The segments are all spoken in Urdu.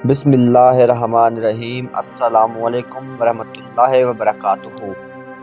بسم اللہ الرحمن الرحیم۔ السلام علیکم ورحمۃ اللہ وبرکاتہ۔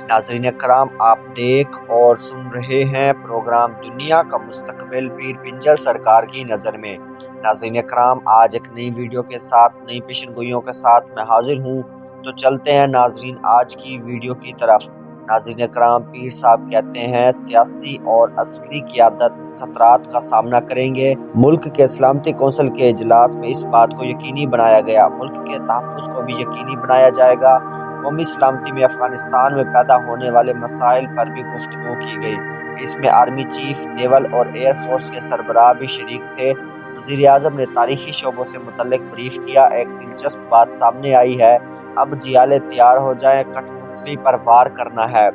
ناظرین کرام، آپ دیکھ اور سن رہے ہیں پروگرام دنیا کا مستقبل پیر پنجر سرکار کی نظر میں۔ ناظرین کرام، آج ایک نئی ویڈیو کے ساتھ، نئی پیشن گوئیوں کے ساتھ میں حاضر ہوں، تو چلتے ہیں ناظرین آج کی ویڈیو کی طرف۔ ناظرین کرام، پیر صاحب کہتے ہیں سیاسی اور عسکری قیادت خطرات کا سامنا کریں گے۔ ملک کے سلامتی کونسل کے اجلاس میں اس بات کو یقینی بنایا گیا۔ ملک کے تحفظ کو بھی یقینی بنایا جائے گا۔ قومی سلامتی میں افغانستان میں پیدا ہونے والے مسائل پر بھی گفتگو کی گئی۔ اس میں آرمی چیف، نیول اور ایئر فورس کے سربراہ بھی شریک تھے۔ وزیر اعظم نے تاریخی شعبوں سے متعلق بریف کیا۔ ایک دلچسپ بات سامنے آئی ہے، اب جیالے تیار ہو جائیں، کٹھ پتلی پر وار کرنا ہے۔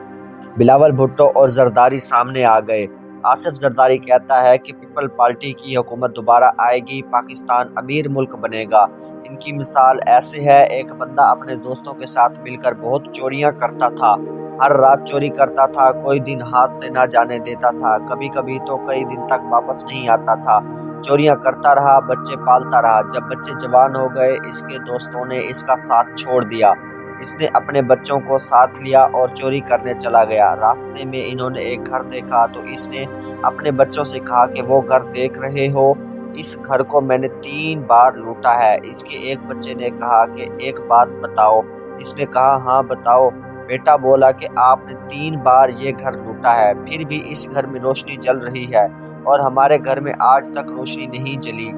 بلاول بھٹو اور زرداری سامنے آ گئے۔ آصف زرداری کہتا ہے کہ پیپل پارٹی کی حکومت دوبارہ آئے گی، پاکستان امیر ملک بنے گا۔ ان کی مثال ایسے ہے، ایک بندہ اپنے دوستوں کے ساتھ مل کر بہت چوریاں کرتا تھا، ہر رات چوری کرتا تھا، کوئی دن ہاتھ سے نہ جانے دیتا تھا، کبھی کبھی تو کئی دن تک واپس نہیں آتا تھا، چوریاں کرتا رہا، بچے پالتا رہا۔ جب بچے جوان ہو گئے، اس کے دوستوں نے اس کا ساتھ چھوڑ دیا، اس نے اپنے بچوں کو ساتھ لیا اور چوری کرنے چلا گیا۔ راستے میں انہوں نے ایک گھر دیکھا تو اس نے اپنے بچوں سے کہا کہ وہ گھر دیکھ رہے ہو، اس گھر کو میں نے 3 بار لوٹا ہے۔ اس کے ایک بچے نے کہا کہ ایک بات بتاؤ۔ اس نے کہا ہاں بتاؤ۔ بیٹا بولا کہ آپ نے 3 بار یہ گھر لوٹا ہے، پھر بھی اس گھر میں روشنی جل رہی ہے اور ہمارے گھر میں آج تک روشنی نہیں جلی۔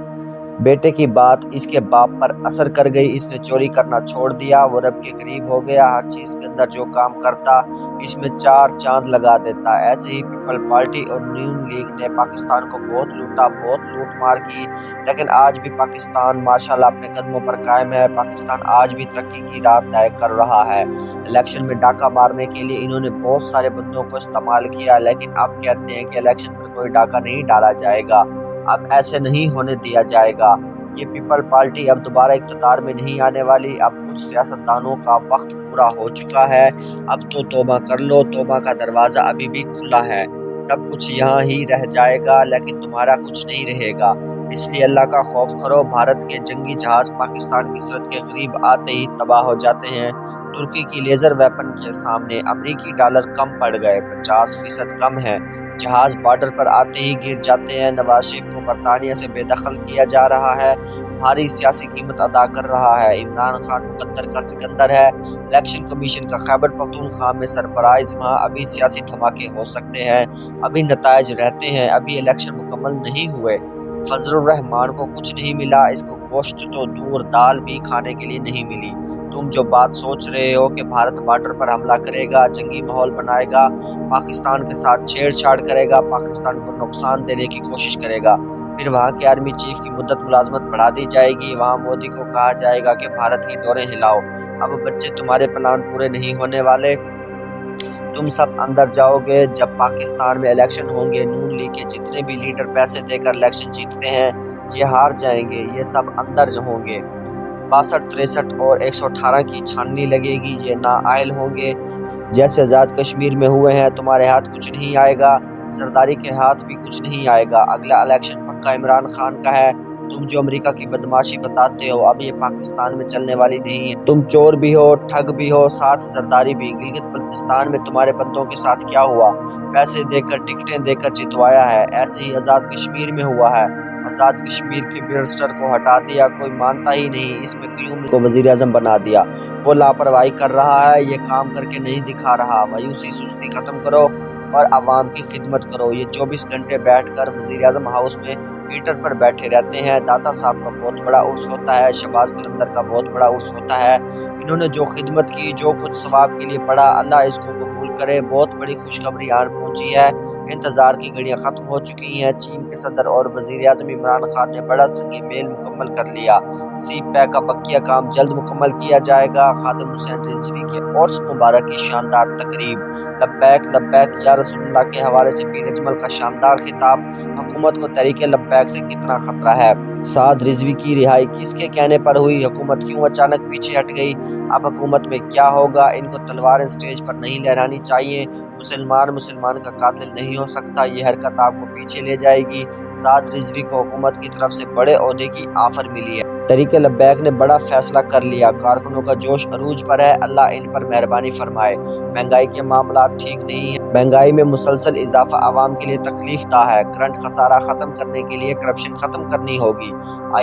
بیٹے کی بات اس کے باپ پر اثر کر گئی، اس نے چوری کرنا چھوڑ دیا، وہ رب کے قریب ہو گیا، ہر چیز کے اندر جو کام کرتا اس میں 4 چاند لگا دیتا۔ ایسے ہی پیپل پارٹی اور نون لیگ نے پاکستان کو بہت لوٹا، بہت لوٹ مار کی، لیکن آج بھی پاکستان ماشاءاللہ اپنے قدموں پر قائم ہے۔ پاکستان آج بھی ترقی کی راہ طے کر رہا ہے۔ الیکشن میں ڈاکہ مارنے کے لیے انہوں نے بہت سارے بندوں کو استعمال کیا، لیکن اب کہتے ہیں کہ الیکشن پر کوئی ڈاکہ نہیں ڈالا جائے گا، اب ایسے نہیں ہونے دیا جائے گا۔ یہ پیپل پارٹی اب دوبارہ اقتدار میں نہیں آنے والی۔ اب کچھ سیاستدانوں کا وقت پورا ہو چکا ہے، اب تو توبہ کر لو، توبہ کا دروازہ ابھی بھی کھلا ہے، سب کچھ یہاں ہی رہ جائے گا لیکن تمہارا کچھ نہیں رہے گا، اس لیے اللہ کا خوف کرو۔ بھارت کے جنگی جہاز پاکستان کی سرحد کے قریب آتے ہی تباہ ہو جاتے ہیں۔ ترکی کی لیزر ویپن کے سامنے امریکی ڈالر کم پڑ گئے، 50% کم ہیں، جہاز بارڈر پر آتے ہی گر جاتے ہیں۔ نواز شریف کو برطانیہ سے بے دخل کیا جا رہا ہے، بھاری سیاسی قیمت ادا کر رہا ہے۔ عمران خان مقدر کا سکندر ہے۔ الیکشن کمیشن کا خیبر پختونخوا میں سرپرائز، وہاں ابھی سیاسی دھماکے ہو سکتے ہیں، ابھی نتائج رہتے ہیں، ابھی الیکشن مکمل نہیں ہوئے۔ فضل الرحمان کو کچھ نہیں ملا، اس کو گوشت تو دور دال بھی کھانے کے لیے نہیں ملی۔ تم جو بات سوچ رہے ہو کہ بھارت بارڈر پر حملہ کرے گا، جنگی ماحول بنائے گا، پاکستان کے ساتھ چھیڑ چھاڑ کرے گا، پاکستان کو نقصان دینے کی کوشش کرے گا، پھر وہاں کے آرمی چیف کی مدت ملازمت بڑھا دی جائے گی، وہاں مودی کو کہا جائے گا کہ بھارت کی ڈوریں ہلاؤ، اب بچے تمہارے پلان پورے نہیں ہونے والے، تم سب اندر جاؤ گے۔ جب پاکستان میں الیکشن ہوں گے، نون لیگ کے جتنے بھی لیڈر پیسے دے کر الیکشن جیتتے ہیں یہ ہار جائیں گے، یہ سب اندر ہوں گے۔ 62، 63 اور 118 کی چھاننی لگے گی، یہ نااہل ہوں گے، جیسے آزاد کشمیر میں ہوئے ہیں۔ تمہارے ہاتھ کچھ نہیں آئے گا، زرداری کے ہاتھ بھی کچھ نہیں آئے گا۔ اگلا الیکشن پکا عمران خان کا ہے۔ تم جو امریکہ کی بدماشی بتاتے ہو، اب یہ پاکستان میں چلنے والی نہیں ہے۔ تم چور بھی ہو، ٹھگ بھی ہو، ساتھ زرداری بھی۔ گلگت بلتستان میں تمہارے بندوں کے ساتھ کیا ہوا؟ پیسے دے کر، ٹکٹیں دے کر جتوایا ہے۔ ایسے ہی آزاد کشمیر میں ہوا ہے، آزاد کشمیر کے بیرسٹر کو ہٹا دیا، کوئی مانتا ہی نہیں، اس میں قیوم کو وزیر اعظم بنا دیا، وہ لاپرواہی کر رہا ہے، یہ کام کر کے نہیں دکھا رہا۔ مایوسی سستی ختم کرو اور عوام کی خدمت کرو۔ یہ 24 گھنٹے بیٹھ کر وزیر اعظم ہاؤس میں ہیٹر پر بیٹھے رہتے ہیں۔ داتا صاحب کا بہت بڑا عرس ہوتا ہے، شہباز قلندر کا بہت بڑا عرس ہوتا ہے، انہوں نے جو خدمت کی، جو کچھ ثواب کے لیے پڑھا، اللہ اس کو قبول کرے۔ بہت بڑی خوشخبری آن پہنچی ہے، انتظار کی گھڑیاں ختم ہو چکی ہیں۔ چین کے صدر اور وزیر اعظم عمران خان نے بڑا سنگی میل مکمل کر لیا، سی پیک کا بقیہ کام جلد مکمل کیا جائے گا۔ خادم حسین رضوی کے عرس مبارک کی شاندار تقریب، لبیک لبیک یا رسول اللہ کے حوالے سے پیر اجمل کا شاندار خطاب۔ حکومت کو تحریک لبیک سے کتنا خطرہ ہے؟ سعد رضوی کی رہائی کس کے کہنے پر ہوئی؟ حکومت کیوں اچانک پیچھے ہٹ گئی؟ اب حکومت میں کیا ہوگا؟ ان کو تلواریں سٹیج پر نہیں لہرانی چاہیے، مسلمان کا قاتل نہیں ہو سکتا، یہ حرکت آپ کو پیچھے لے جائے گی۔ سعد رضوی کو حکومت کی طرف سے بڑے عہدے کی آفر ملی ہے۔ تحریک لبیک نے بڑا فیصلہ کر لیا، کارکنوں کا جوش عروج پر ہے، اللہ ان پر مہربانی فرمائے۔ مہنگائی کے معاملات ٹھیک نہیں ہیں، مہنگائی میں مسلسل اضافہ عوام کے لیے تکلیف دہ ہے۔ کرنٹ خسارہ ختم کرنے کے لیے کرپشن ختم کرنی ہوگی۔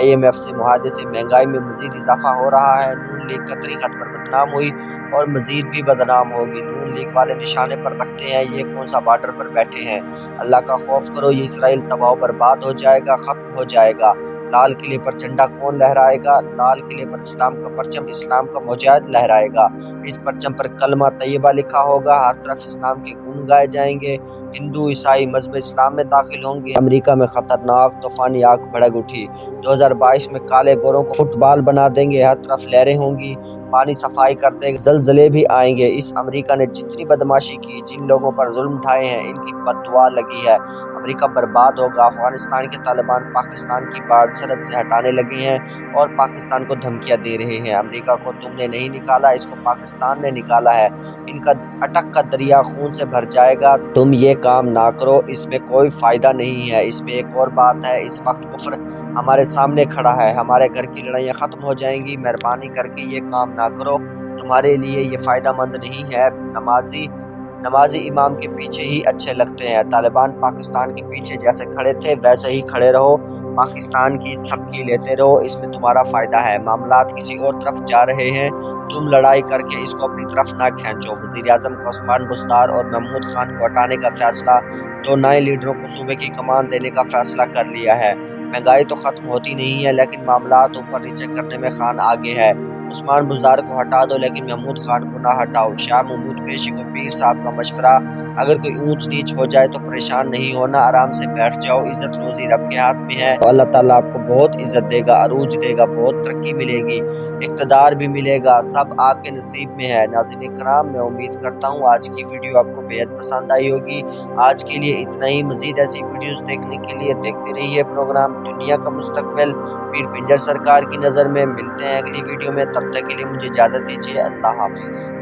IMF سے معاہدے سے مہنگائی میں مزید اضافہ ہو رہا ہے۔ نون لیگ قطری خط پر بدنام ہوئی اور مزید بھی بدنام ہوگی۔ نون لیگ والے نشانے پر رکھتے ہیں، یہ کون سا بارڈر پر بیٹھے ہیں؟ اللہ کا خوف کرو، یہ اسرائیل تباہ و برباد ہو جائے گا، ختم ہو جائے گا۔ لال قلعے پر جھنڈا کون لہرائے گا؟ لال قلعے پر اسلام کا پرچم اسلام کا مجاہد لہرائے گا۔ اس پرچم پر کلمہ طیبہ لکھا ہوگا، ہر طرف اسلام کے گن گائے جائیں گے۔ ہندو عیسائی مذہب اسلام میں داخل ہوں گے۔ امریکہ میں خطرناک طوفانی آگ بھڑک اٹھی، 2022 میں کالے گوروں کو فٹ بال بنا دیں گے، ہر طرف لہریں ہوں گی، پانی صفائی کر دے گا، زلزلے بھی آئیں گے۔ اس امریکہ نے جتنی بدماشی کی، جن لوگوں پر ظلم ڈھائے ہیں، ان کی بد دعا لگی ہے۔ امریکہ برباد ہوگا۔ افغانستان کے طالبان پاکستان کی باڑ سرحد سے ہٹانے لگے ہیں اور پاکستان کو دھمکیاں دے رہے ہیں۔ امریکہ کو تم نے نہیں نکالا، اس کو پاکستان نے نکالا ہے۔ ان کا اٹک کا دریا خون سے بھر جائے گا، تم یہ کام نہ کرو، اس میں کوئی فائدہ نہیں ہے۔ اس میں ایک اور بات ہے، اس وقت کفر ہمارے سامنے کھڑا ہے، ہمارے گھر کی لڑائیاں ختم ہو جائیں گی، مہربانی کر کے یہ کام نہ کرو، تمہارے لیے یہ فائدہ مند نہیں ہے۔ نمازی امام کے پیچھے ہی اچھے لگتے ہیں۔ طالبان پاکستان کے پیچھے جیسے کھڑے تھے ویسے ہی کھڑے رہو، پاکستان کی دھمکی لیتے رہو، اس میں تمہارا فائدہ ہے۔ معاملات کسی اور طرف جا رہے ہیں، تم لڑائی کر کے اس کو اپنی طرف نہ کھینچو۔ وزیراعظم کا عثمان بزدار اور محمود خان کو ہٹانے کا فیصلہ، دو نئے لیڈروں کو صوبے کی کمان دینے کا فیصلہ کر لیا ہے۔ مہنگائی تو ختم ہوتی نہیں ہے، لیکن معاملات اوپر نیچے کرنے میں خان آگے ہے۔ عثمان بزدار کو ہٹا دو لیکن محمود خان کو نہ ہٹاؤ۔ شاہ محمود قریشی کو پیر صاحب کا مشورہ، اگر کوئی اونچ نیچ ہو جائے تو پریشان نہیں ہونا، آرام سے بیٹھ جاؤ، عزت روزی رب کے ہاتھ میں ہے، اللہ تعالیٰ آپ کو بہت عزت دے گا، عروج دے گا، بہت ترقی ملے گی، اقتدار بھی ملے گا، سب آپ کے نصیب میں ہے۔ ناظرین کرام، میں امید کرتا ہوں آج کی ویڈیو آپ کو بےحد پسند آئی ہوگی۔ آج کے لیے اتنا ہی، مزید ایسی ویڈیوز دیکھنے کے لیے دیکھتے رہیے پروگرام دنیا کا مستقبل۔ پیر پنجر سرکار کی نظر میں ملتے ہیں اگلی ویڈیو میں، تب تک کے لیے مجھے اجازت دیجیے، اللہ حافظ۔